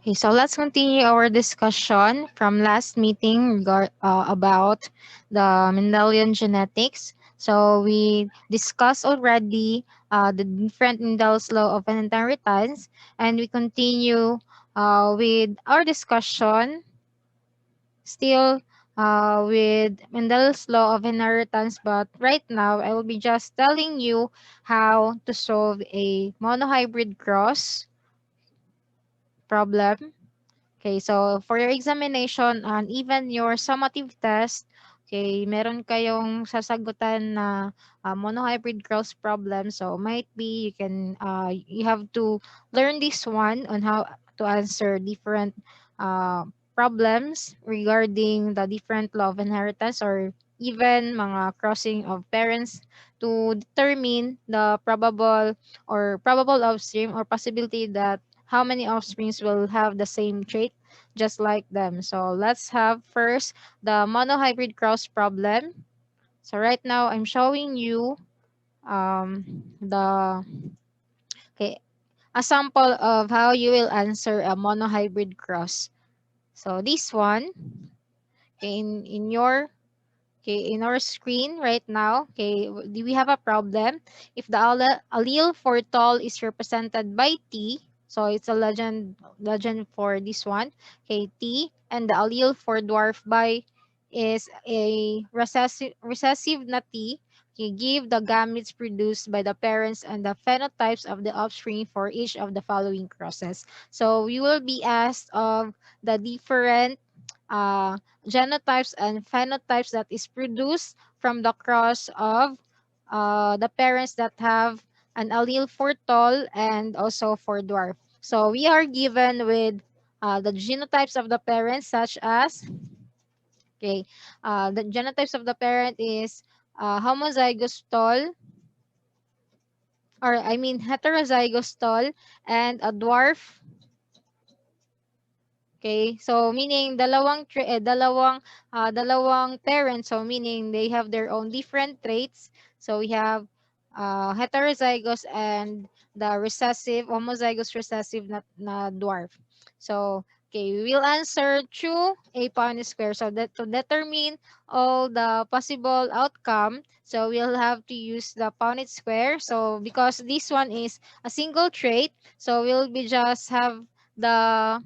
Okay, so let's continue our discussion from last meeting about the Mendelian genetics. So we discussed already the different Mendel's law of inheritance, and we continue with our discussion still with Mendel's law of inheritance. But right now, I will be just telling you how to solve a monohybrid cross problem. Okay, so for your examination and even your summative test, okay, meron kayong sasagutan na monohybrid cross problem. So might be you have to learn this one on how to answer different uh, problems regarding the different law of inheritance or even mga crossing of parents to determine the probable offspring or possibility that how many offsprings will have the same trait just like them. So let's have first the monohybrid cross problem. So right now I'm showing you the okay, a sample of how you will answer a monohybrid cross. So this one, okay, in your okay, in our screen right now, okay, do we have a problem? If the allele for tall is represented by T, so it's a legend for this one, okay, T, and the allele for dwarf by is a recessive na T, okay, give the gametes produced by the parents and the phenotypes of the offspring for each of the following crosses. So we will be asked of the different uh, genotypes and phenotypes that is produced from the cross of the parents that have an allele for tall and also for dwarf. So we are given with the genotypes of the parents such as, okay, the genotypes of the parent is homozygous tall, or I mean heterozygous tall, and a dwarf. Okay, so meaning dalawang parents, so meaning they have their own different traits. So we have heterozygous and the recessive, homozygous recessive na dwarf. So okay, we will answer through a Punnett square. So that to determine all the possible outcome, so we'll have to use the Punnett square. So because this one is a single trait, so we'll be just have the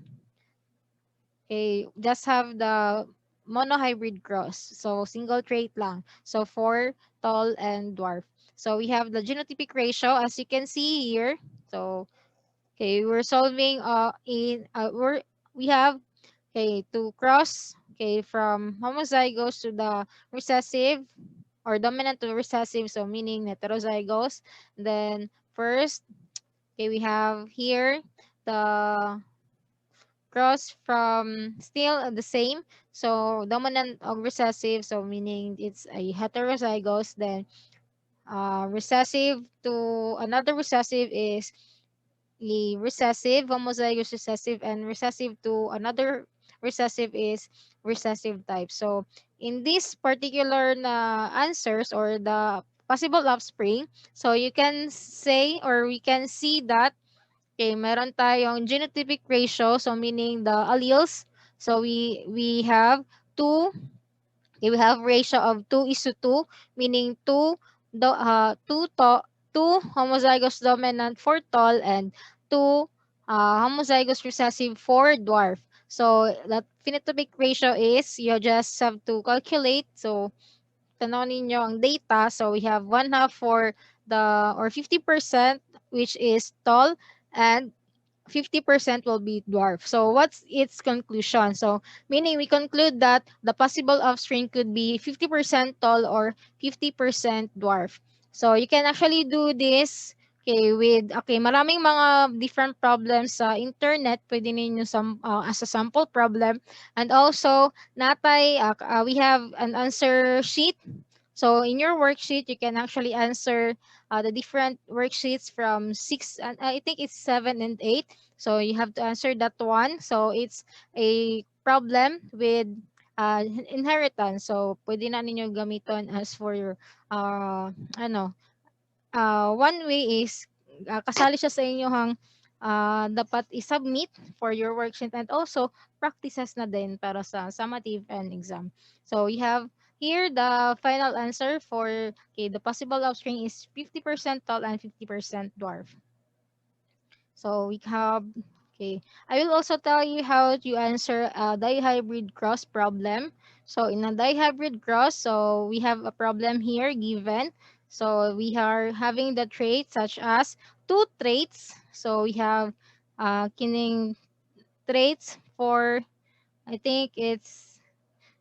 okay, just have the monohybrid cross. So single trait lang. So for tall and dwarf. So we have the genotypic ratio as you can see here. So okay, we're solving we have okay to cross okay from homozygous to the recessive or dominant to recessive, so meaning heterozygous. Then first, okay, we have here the cross from still the same. So dominant of recessive, so meaning it's a heterozygous. Then recessive to another recessive is a recessive, homozygous recessive, and recessive to another recessive is recessive type. So in this particular answers or the possible offspring, so you can say or we can see that okay, meron tayong genotypic ratio, so meaning the alleles. So we have two, okay, we have ratio of 2:2, meaning two homozygous dominant for tall and two homozygous recessive for dwarf. So that phenotypic ratio is you just have to calculate. So tanaw ninyo ang data. So we have one half for the or 50% which is tall and 50% will be dwarf. So what's its conclusion? So meaning we conclude that the possible offspring could be 50% tall or 50% dwarf. So you can actually do this okay with okay maraming mga different problems sa internet pwede ninyo as a sample problem, and also we have an answer sheet. So in your worksheet, you can actually answer the different worksheets from six, and I think it's seven and eight. So you have to answer that one. So it's a problem with inheritance. So pwede na ninyo gamiton as for your ano one way is kasali siya sa inyong dapat i-submit for your worksheet, and also practices na din para sa summative and exam. So we have here the final answer for, okay, the possible offspring is 50% tall and 50% dwarf. So we have, okay, I will also tell you how to answer a dihybrid cross problem. So in a dihybrid cross, so we have a problem here given. So we are having the traits such as two traits. So we have kining traits for, I think it's,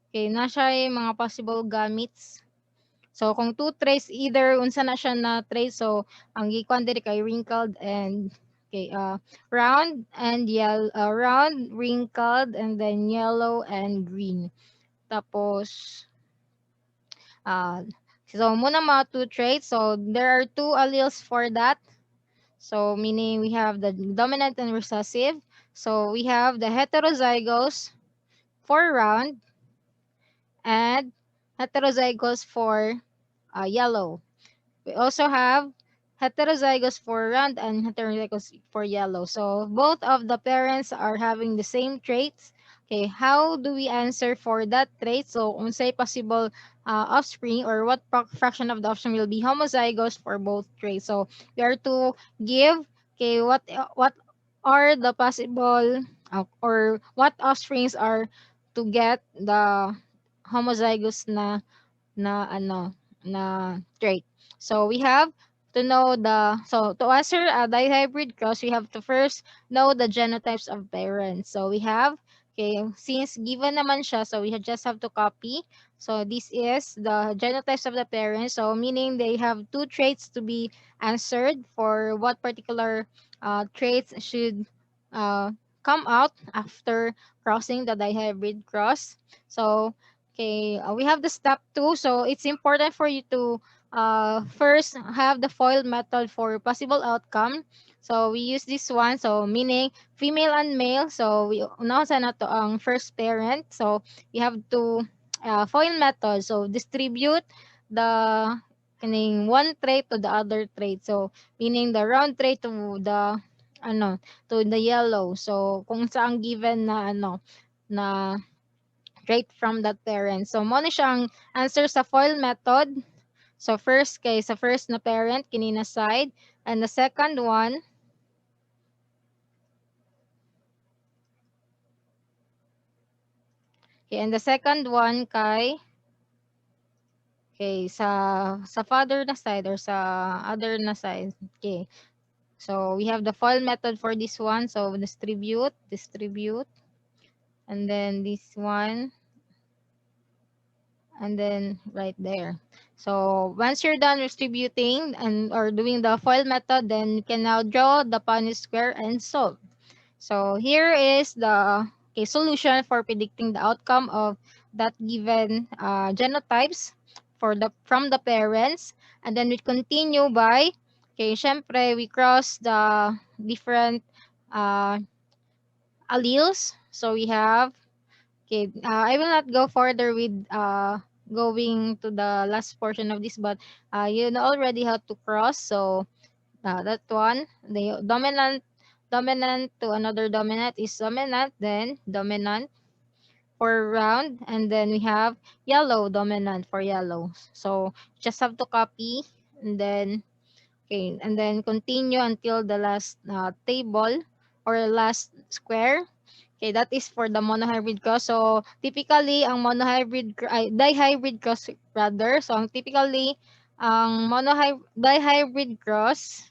okay, na siya yung mga possible gametes. So kung two traits, either unsa na siya na trait, so ang gikuan diri kay wrinkled and, okay, round and yellow, round, wrinkled, and then yellow and green. Tapos so muna mga two traits. So there are two alleles for that. So meaning we have the dominant and recessive. So we have the heterozygous for round and heterozygous for yellow. We also have heterozygous for round and heterozygous for yellow. So both of the parents are having the same traits. Okay, how do we answer for that trait? So unsay possible offspring, or what fraction of the offspring will be homozygous for both traits? So we are to give, okay, what are the possible or what offsprings are to get the homozygous na ano na trait. So we have to know the, so to answer a dihybrid cross, we have to first know the genotypes of parents. So we have, okay, since given naman siya, so we just have to copy. So this is the genotypes of the parents. So meaning they have two traits to be answered for what particular traits should uh, come out after crossing the dihybrid cross. So okay, we have the step 2. So it's important for you to first have the FOIL method for possible outcome. So we use this one. So meaning female and male. So we unahan na to ang first parent. So you have to FOIL method. So distribute the kaning one trait to the other trait. So meaning the round trait to the ano to the yellow. So kung saan given na na straight from that parent. So, mo na siyang answer sa FOIL method. So, first kay sa first na parent, kinina side. And the second one, okay, and the second one kay sa father na side or sa other na side. Okay. So, we have the FOIL method for this one. So, distribute. And then this one, and then right there. So once you're done distributing and or doing the FOIL method, then you can now draw the Punnett square and solve. So here is the, okay, solution for predicting the outcome of that given genotypes for the from the parents, and then we continue by, okay, syempre we cross the different uh, alleles. So we have, okay, I will not go further with going to the last portion of this, but you know already how to cross. So that one, the dominant to another dominant is dominant, then dominant for round, and then we have yellow dominant for yellow. So just have to copy, and then, okay, and then continue until the last table or last square. Okay, that is for the monohybrid cross. So, typically, ang dihybrid cross rather. So, ang typically, ang dihybrid cross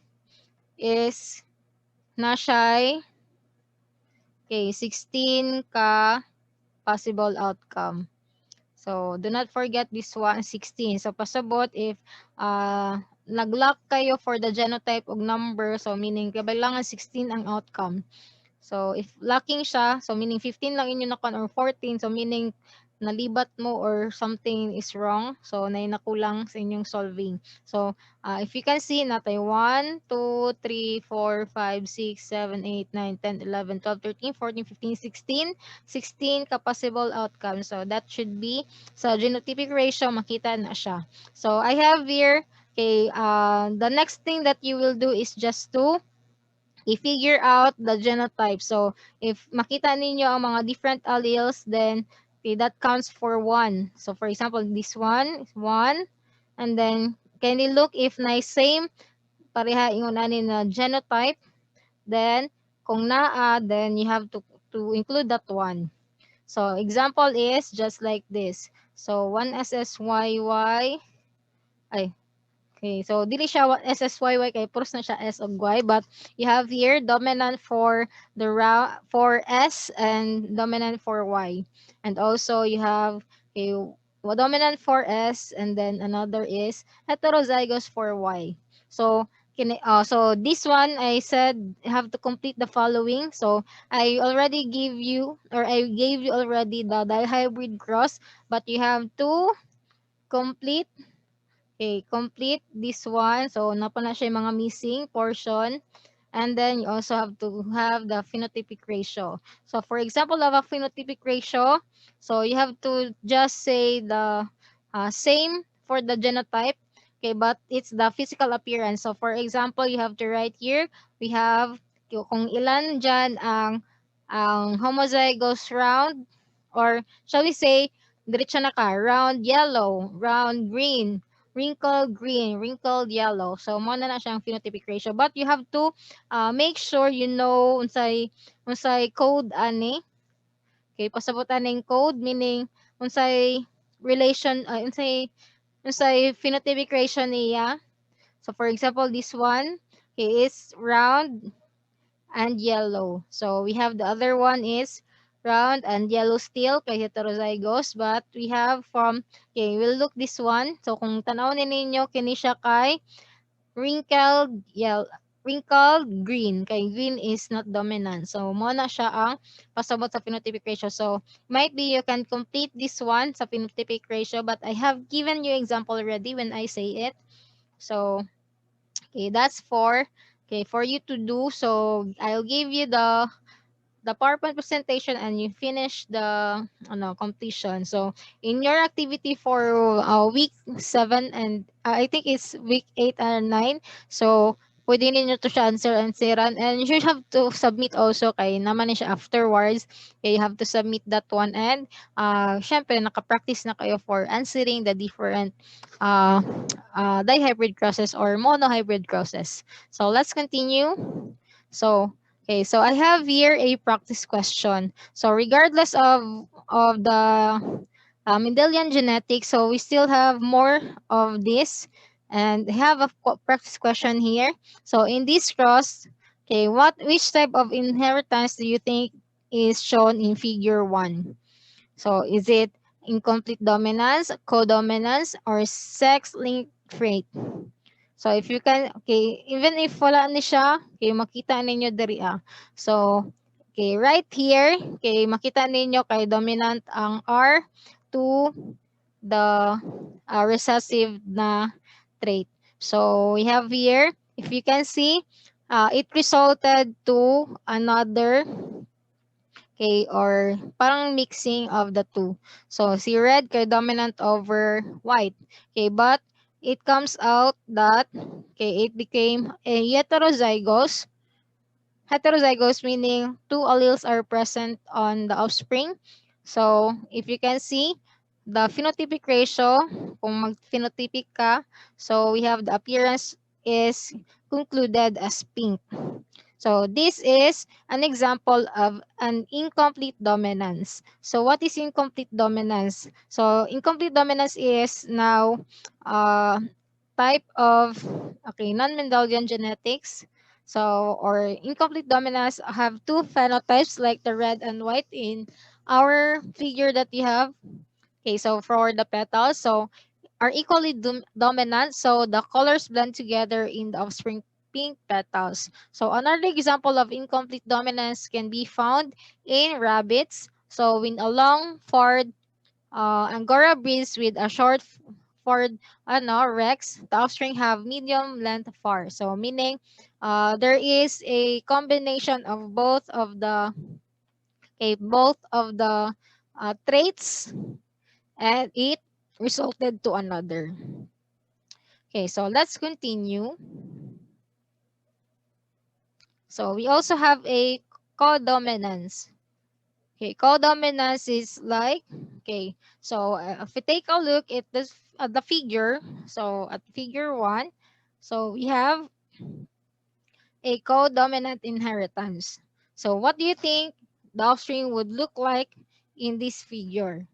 is na siya'y, okay, 16 ka possible outcome. So, do not forget this one, 16. So, pasabot if nag-lock kayo for the genotype og number, so meaning kailangan 16 ang outcome. So, if lacking siya, so meaning 15 lang inyo nakon or 14, so meaning nalibat mo or something is wrong. So, nakulang sa inyong solving. So, if you can see, natay 1, 2, 3, 4, 5, 6, 7, 8, 9, 10, 11, 12, 13, 14, 15, 16. 16 ka possible outcomes. So, that should be, sa genotypic ratio, makita na siya. So, I have here, okay, the next thing that you will do is just to i-figure out the genotype. So, if makita ninyo ang mga different alleles, then okay, that counts for 1. So, for example, this one is 1. And then, can you look if na same pareha ingon ani na genotype? Then, kung naa, then you have to include that one. So, example is just like this. So, 1SSYY, ay, okay, so dili siya SSYY kay puros na siya S ug Y, but you have here dominant for the for S and dominant for Y. And also you have a dominant for S and then another is heterozygous for Y. So so this one I said have to complete the following. So I already gave you or I gave you already the dihybrid cross, but you have to complete. Okay, complete this one. So, napa na siya yung mga missing portion. And then, you also have to have the phenotypic ratio. So, for example of a phenotypic ratio, so you have to just say the same for the genotype. Okay, but it's the physical appearance. So, for example, you have to write here, we have kung ilan dyan ang homozygous round, or shall we say, diretso na ka, round yellow, round green, wrinkled green, wrinkled yellow. So, mo na siyang phenotypic ratio. But you have to make sure you know unsay code ani. Okay, pasabot aning code meaning unsay relation unsay phenotypic ratio niya. So, for example, this one okay, is round and yellow. So, we have the other one is round and yellow still kay heterozygous, but we have from okay, we'll look this one. So, kung tanawin ninyo kini siya kay wrinkled yellow, wrinkled green kay green is not dominant. So mo na siya ang pasabot sa phenotypic ratio. So might be you can complete this one sa phenotypic ratio, but I have given you example already when I say it. So okay, that's for you to do. So I'll give you the PowerPoint presentation and you finish the completion. So in your activity for week 7 and I think it's week 8 and 9. So pwede ninyo to siya answeran and you should have to submit also kay naman ni siya afterwards. Okay, you have to submit that one and syempre naka-practice na kayo for answering the different uh, dihybrid crosses or monohybrid crosses. So let's continue. So okay, so I have here a practice question. So regardless of the Mendelian genetics, so we still have more of this, and I have a practice question here. So in this cross, okay, which type of inheritance do you think is shown in Figure 1? So is it incomplete dominance, codominance, or sex-linked trait? So if you can, okay, even if wala ni siya, okay, makita ninyo diri ah. So, okay, right here, okay, makita ninyo kay dominant ang R to the recessive na trait. So we have here, if you can see, it resulted to another, okay, or parang mixing of the two. So si red kay dominant over white. Okay, but it comes out that okay, it became a heterozygous. Heterozygous meaning two alleles are present on the offspring. So if you can see, the phenotypic ratio, kung mag-phenotypic ka, so we have the appearance is concluded as pink. So this is an example of an incomplete dominance. So what is incomplete dominance? So incomplete dominance is now type of non-Mendelian genetics. So or incomplete dominance have two phenotypes like the red and white in our figure that you have. Okay, so for the petals, so are equally dominant, so the colors blend together in the offspring pink petals. So another example of incomplete dominance can be found in rabbits. So when a long furred Angora breeds with a short furred rex, the offspring have medium length fur. So meaning there is a combination of both of the traits and it resulted to another. Okay, so let's continue. So we also have a codominance. Okay, codominance is like, okay, so if we take a look at this at the figure, so at figure 1, so we have a codominant inheritance. So what do you think the offspring would look like in this figure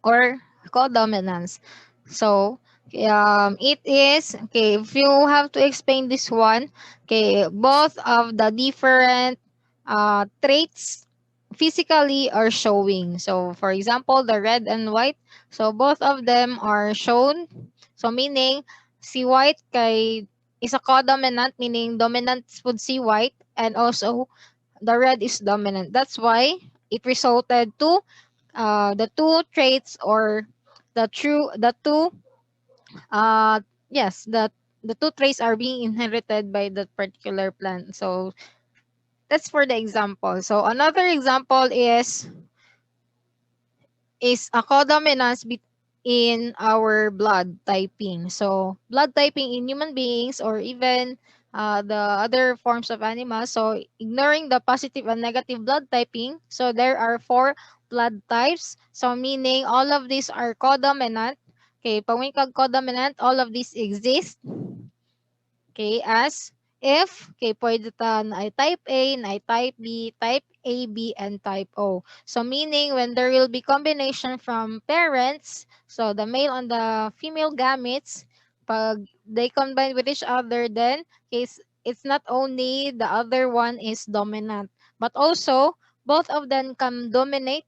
or codominance? So it is, okay, if you have to explain this one, okay, both of the different traits physically are showing. So for example, the red and white, so both of them are shown. So meaning si white kay is a codominant, meaning dominant would see white, and also the red is dominant. That's why it resulted to the two traits, or the two yes, the two traits are being inherited by that particular plant. So that's for the example. So another example is a codominance in our blood typing. So blood typing in human beings, or even the other forms of animals. So ignoring the positive and negative blood typing, so there are four blood types. So meaning all of these are codominant. Okay, pag may codominant, all of these exist. Okay, as if, okay, pwede ta na ay type A, na ay type B, type AB, and type O. So meaning when there will be combination from parents, so the male and the female gametes, pag they combine with each other, then it's not only the other one is dominant, but also both of them can dominate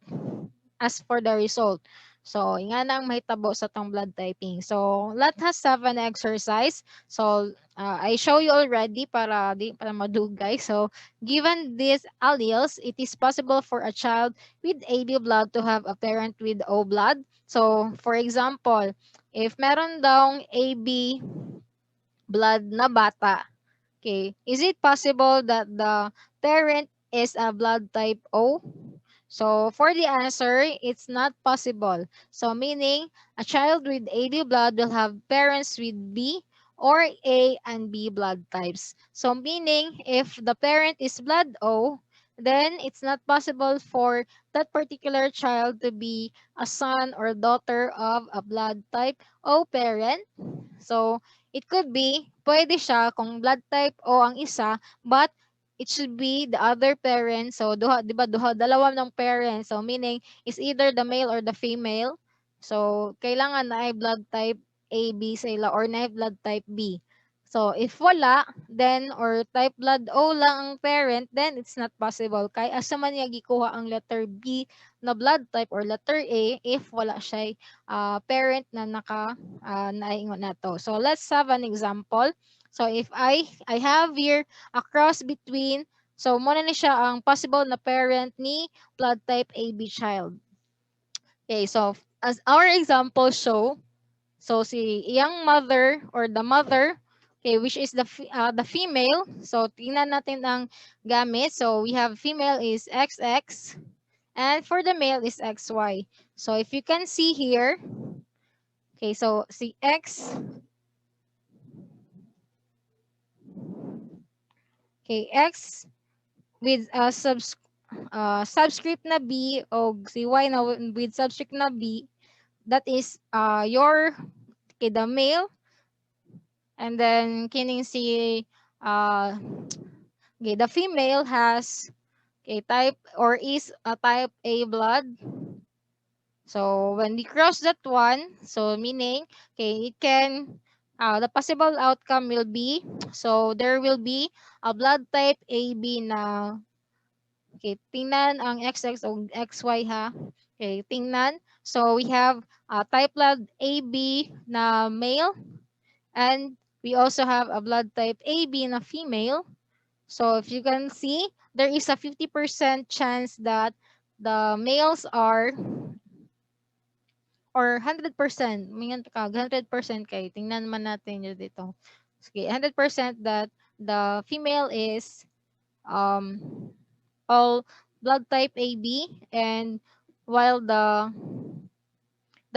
as for the result. So, nga nang mahitabo sa tong blood typing. So, let us have an exercise. So, I show you already para madugay. So, given these alleles, it is possible for a child with AB blood to have a parent with O blood. So, for example, if meron daw AB blood na bata, okay, is it possible that the parent is a blood type O? So for the answer, it's not possible. So meaning a child with AB blood will have parents with B or A and B blood types. So meaning if the parent is blood O, then it's not possible for that particular child to be a son or daughter of a blood type O parent. So it could be, pwede siya kung blood type O ang isa, but it should be the other parent. So duha, di ba, dalawa ng parents. So meaning is either the male or the female. So kailangan na ay blood type A, B sila, or na ay blood type B. So if wala, then or type blood O lang ang parent, then it's not possible. Kaya asa man niya gikuha ang letter B na blood type or letter A if wala siya parent na naingon na to. So let's have an example. So if I have here a cross between, so muna ni siya ang possible na parent ni blood type AB child. Okay, so as our example show, so si iyang mother or the mother, okay, which is the female. So tingnan natin ang gamit. So we have female is XX, and for the male is XY. So if you can see here, okay, so si X, okay, X with subscript na B, o si Y na with subscript na B, that is your, okay, the male, and then kining si uh okay, the female has, okay, type or is a type A blood. So when we cross that one, so meaning, okay, it can, the possible outcome will be, so there will be a blood type AB na, okay, tingnan ang XX o XY ha. Okay, tingnan. So we have type blood AB na male, and we also have a blood type AB na female. So if you can see, there is a 50% chance that the males are, or 100%, mingan ka, 100% kay, tingnan man natin yun dito. Okay, 100% that the female is um all blood type AB, and while the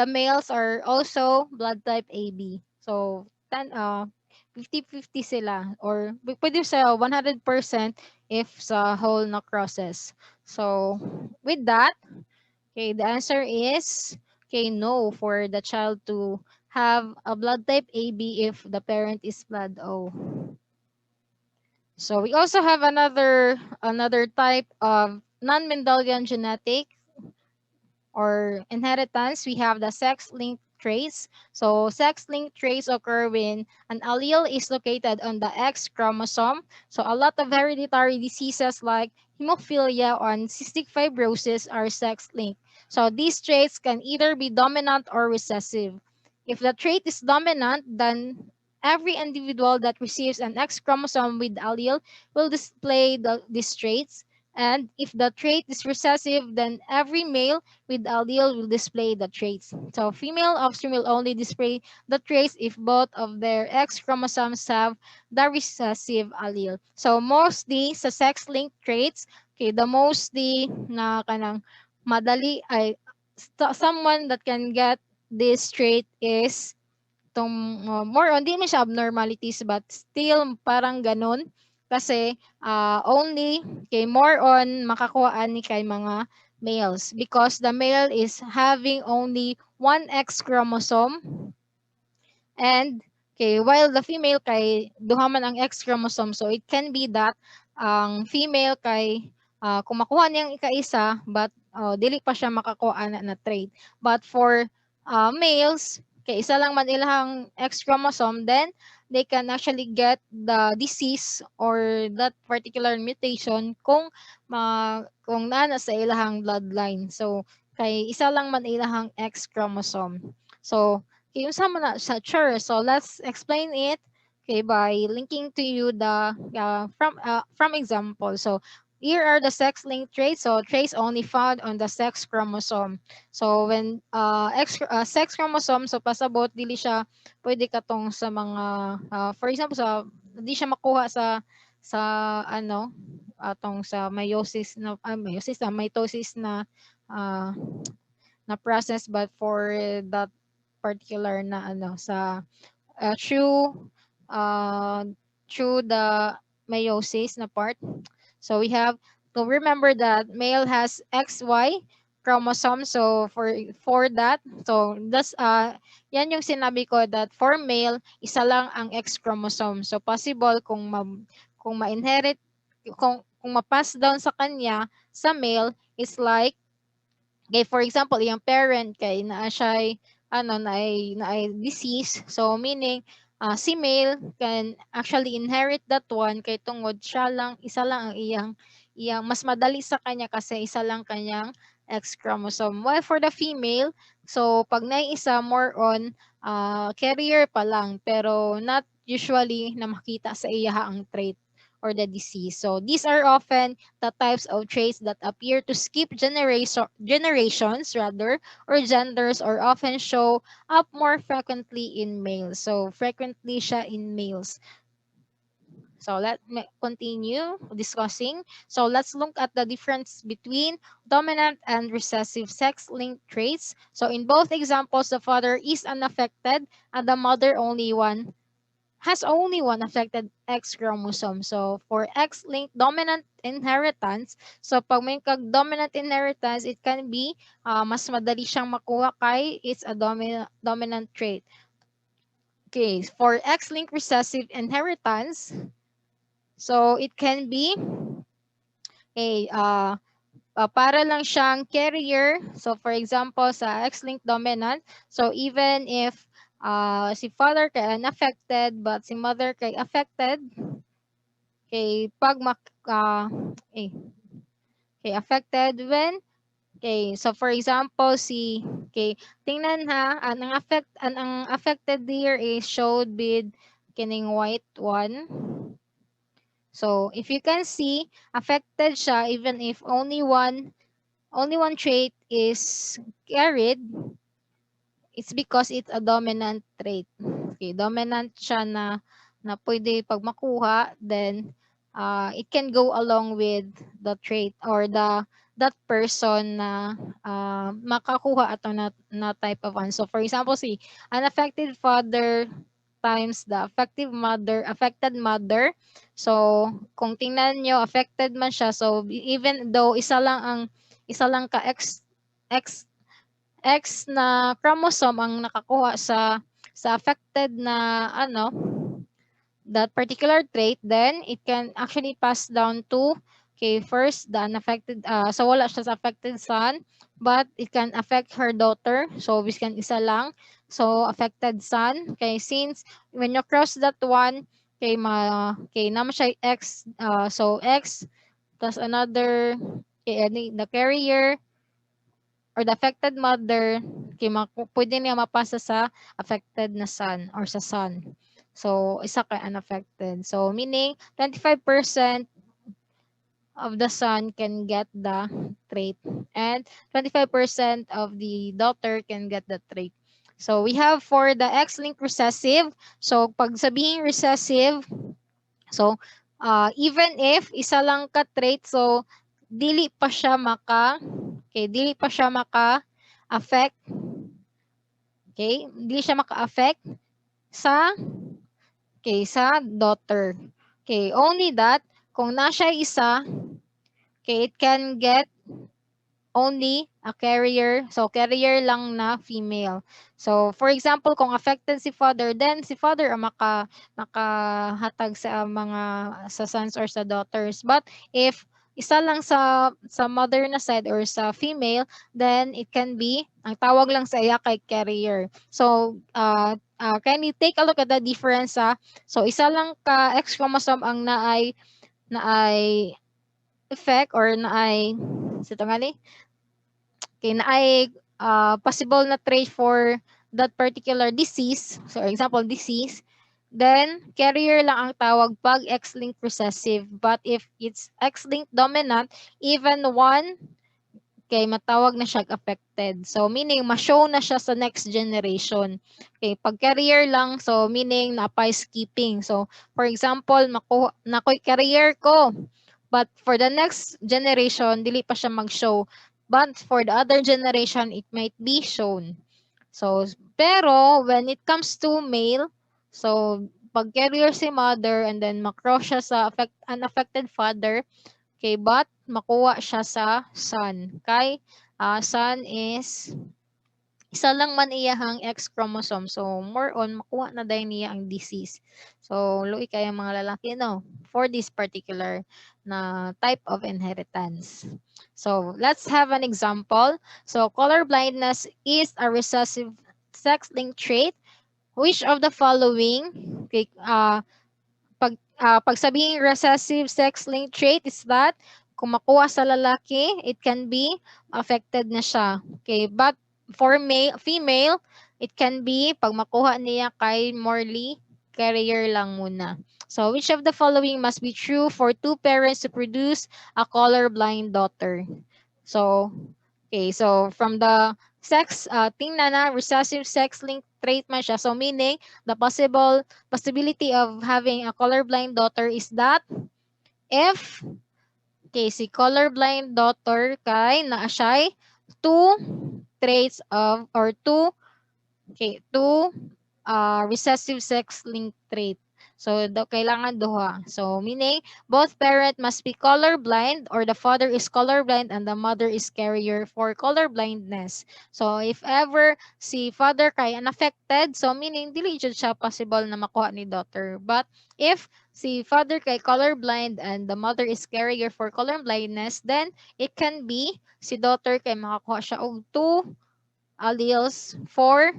males are also blood type AB. So 50-50 sila, or pwede sa 100% if sa whole na crosses. So with that, okay, the answer is okay, no, for the child to have a blood type AB if the parent is blood O. So we also have another type of non-Mendelian genetic or inheritance. We have the sex-linked traits. So sex-linked traits occur when an allele is located on the X chromosome. So a lot of hereditary diseases like hemophilia and cystic fibrosis are sex-linked. So these traits can either be dominant or recessive. If the trait is dominant, then every individual that receives an X chromosome with allele will display these traits. And if the trait is recessive, then every male with allele will display the traits. So female offspring will only display the traits if both of their X chromosomes have the recessive allele. So mostly sa sex-linked traits, okay, the mostly na kanang madali ay someone that can get this trait is tong more on di man siya abnormalities but still parang ganun kasi only kay more on makakuhaan ni kay mga males because the male is having only one X chromosome. And okay, while the female kay duha man ang X chromosome, so it can be that ang female kay kung makuha niyang ika-isa but dili pa siya makakuha na trait. But for males, kay isa lang man ilang X chromosome, then they can actually get the disease or that particular mutation kung nana sa ilahang bloodline. So kay isa lang man ilahang X chromosome. So okay, unsa man na sa sure. So let's explain it okay by linking to you the from example. So here are the sex-linked traits. So traits only found on the sex chromosome. So when sex chromosome so pasabot dili siya pwede katong sa mga for example sa di siya makuha sa ano atong sa meiosis na mitosis na uh, na process but for that particular na ano sa uh, through uh, through the meiosis na part. So we have to remember that male has XY chromosome. So for that, so that's yan yung sinabi ko that for male isa lang ang X chromosome. So possible kung ma-inherit kung ma-pass down sa kanya sa male is like okay, for example, yung parent kay naa siya na ay disease. So meaning si male can actually inherit that one kay tungod siya lang isa lang ang iyang mas madali sa kanya kasi isa lang kanyang X chromosome. While for the female, so pag naiisa more on carrier pa lang pero not usually na makita sa iya ang trait or the disease. So these are often the types of traits that appear to skip generations rather or genders or often show up more frequently in males. So frequently siya in males. So let me continue discussing. So let's look at the difference between dominant and recessive sex-linked traits. So in both examples, the father is unaffected and the mother has only one affected X chromosome. So for X-linked dominant inheritance, so pag may dominant inheritance, it can be mas madali siyang makuha kay it's a dominant trait. Okay, for X-linked recessive inheritance, so it can be a para lang siyang carrier. So for example, sa X-linked dominant, so even if si father kay unaffected but si mother kay affected, kay pag eh, kay affected when so for example tingnan ha ang affected there is showed with kining white one. So if you can see affected siya even if only one trait is carried, it's because it's a dominant trait. Okay, dominant siya na pwede pag makuha, then it can go along with the trait or that person na makakuha ato na type of one. So for example, si unaffected father times the affected mother. So kung tingnan nyo, affected man siya. So even though isa lang ka X X na chromosome ang nakakuha sa affected na that particular trait, then it can actually pass down to, okay, first the unaffected, so wala siya sa affected son, but it can affect her daughter. So this can isa lang. So affected son. Okay, since when you cross that one, okay, naman siya X, so X plus another, okay, the carrier or the affected mother, pwede niya mapasa sa affected na son or sa son. So, isa ka unaffected. So, meaning 25% of the son can get the trait and 25% of the daughter can get the trait. So, we have for the X-linked recessive. So, pag sabihing recessive, so, even if isa lang ka trait, so, dili pa siya maka-affect, okay, dili siya maka-affect sa, okay, sa daughter. Okay, only that, kung na siya isa, okay, it can get only a carrier. So, carrier lang na female. So, for example, kung affected si father, then si father ang makahatag sa mga sa sons or sa daughters. But if isa lang sa mother na side or sa female, then it can be, ang tawag lang sa iya kay carrier. So, can you take a look at the difference? So, isa lang ka X chromosome ang naay effect or naay, sa tangali, okay, na ay possible na trait for that particular disease, so example disease, then carrier lang ang tawag pag X-linked recessive. But if it's X-linked dominant, even one, okay, matawag na siya affected. So meaning ma-show na siya sa next generation. Okay, pag carrier lang, so meaning napay skipping. So for example, nakoy carrier ko, but for the next generation dili pa siya mag-show. But for the other generation, it might be shown. So, pero when it comes to male, so pag carrier si mother and then macross siya sa unaffected father, okay, but makuha siya sa son. Kay son is isa lang man iyahang X chromosome. So, more on, makuha na dahil niya ang disease. So, luwi kaya mga lalaki, no? For this particular na type of inheritance. So, let's have an example. So, color blindness is a recessive sex-linked trait. Which of the following, okay, pag sabihing recessive sex-linked trait is that kung makuha sa lalaki, it can be affected na siya. Okay, but for female, it can be pag makuha niya kay morely carrier lang muna. So, which of the following must be true for two parents to produce a colorblind daughter? So, okay, so from the sex, tingnan na, recessive sex-linked trait man siya. So, meaning, the possibility of having a colorblind daughter is that if, okay, si colorblind daughter kay naa siya two traits of, or two recessive sex-linked trait. So, kailangan duha. So, meaning, both parent must be colorblind or the father is colorblind and the mother is carrier for colorblindness. So, if ever si father kay unaffected, so meaning, dili jud siya possible na makuha ni daughter. But, if si father kay colorblind and the mother is carrier for colorblindness, then it can be si daughter kay makakuha siya og two alleles for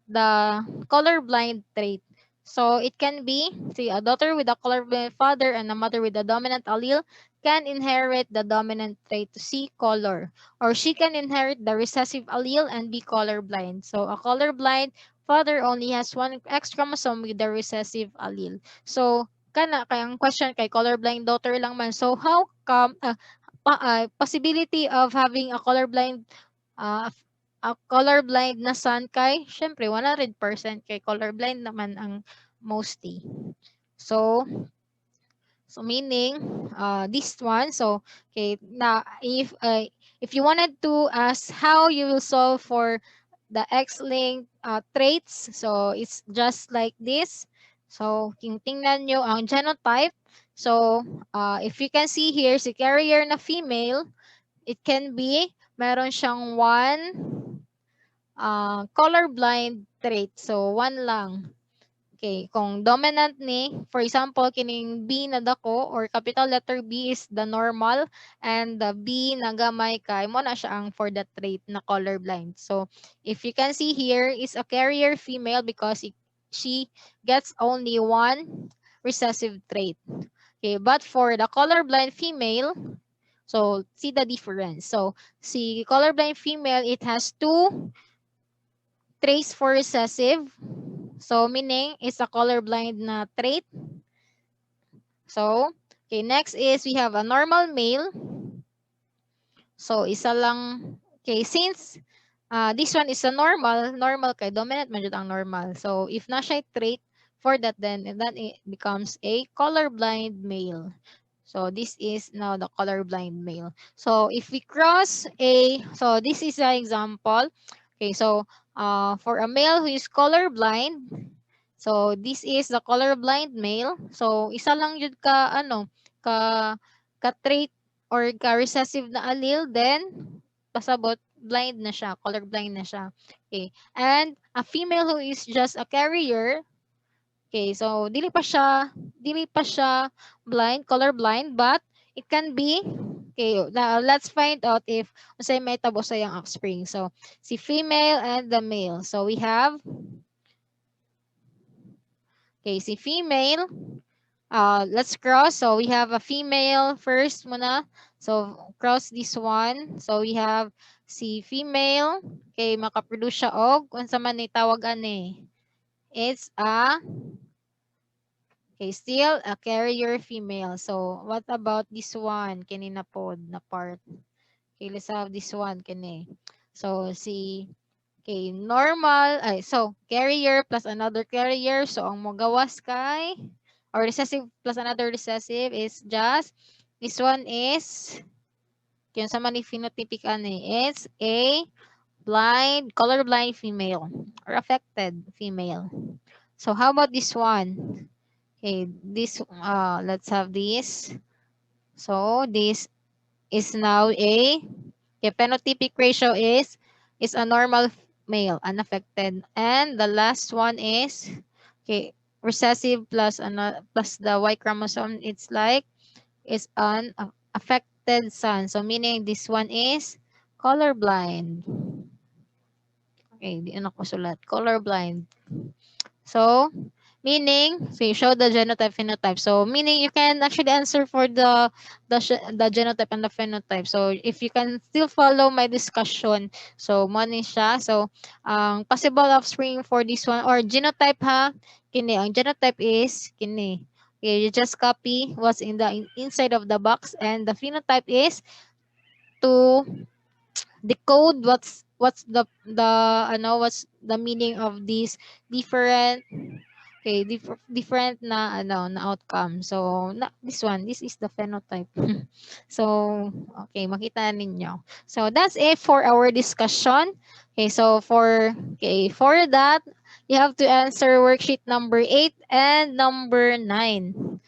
the colorblind trait. So it can be, see, a daughter with a colorblind father and a mother with a dominant allele can inherit the dominant trait to see color, or she can inherit the recessive allele and be colorblind. So a colorblind father only has one X chromosome with the recessive allele. So kana kay ang question kay colorblind daughter lang man. So how come possibility of having a colorblind uh, a colorblind na son kay, syempre 100% kay colorblind naman ang mostly. So, meaning this one, so okay, na if you wanted to ask how you will solve for the X-linked traits. So it's just like this. So tingnan nyo ang genotype. So if you can see here, si carrier na female, it can be meron siyang one colorblind trait. So one lang. Okay, kung dominant ni, for example, kining B na dako or capital letter B is the normal and the B na gamay kay mo na siya ang for the trait na colorblind. So, if you can see here is a carrier female because she gets only one recessive trait. Okay, but for the colorblind female, so see the difference. So, si colorblind female, it has two traits for recessive. So, meaning, it's a colorblind na trait. So, okay, next is we have a normal male. So, isa lang. Okay, since this one is a normal kay dominant man jud ang normal. So, if na siya trait for that, then that it becomes a colorblind male. So, this is now the colorblind male. So, if we cross so this is an example. Okay, so for a male who is colorblind, so this is the colorblind male. So isa lang jud ka ka trait or ka recessive na allele, then pasabot blind na siya, colorblind na siya. Okay. And a female who is just a carrier, okay, so dili pa siya blind, colorblind, but it can be. Okay, now let's find out if unsay may tabo sa yang offspring. So si female and the male. So we have si female. Let's cross. So we have a female first muna. So cross this one. So we have si female. Okay, makaproduce siya og unsa man ni tawag ani. It's still a carrier female. So what about this one? Kini na pod na part. Okay, let's have this one kini. So normal so carrier plus another carrier. So ang mogawas kay or recessive plus another recessive is just this one is kung sa man phenotypic ani, it's a colorblind female or affected female. So how about this one? Okay, this let's have this. So this is now phenotypic ratio is a normal male, unaffected, and the last one is recessive plus plus the Y chromosome. It's like is an affected son. So meaning this one is colorblind. Okay, di na ko sulat. Colorblind. So, meaning, so you show the genotype, phenotype. So, meaning you can actually answer for the genotype and the phenotype. So, if you can still follow my discussion, so, money siya. So, ang possible offspring for this one, or genotype ha, kini, ang genotype is, kini. Okay, you just copy what's in the inside of the box, and the phenotype is to decode what's the meaning of these different different na outcome. So this is the phenotype. So okay, makita ninyo. So that's it for our discussion. Okay, so for that you have to answer worksheet number 8 and number 9.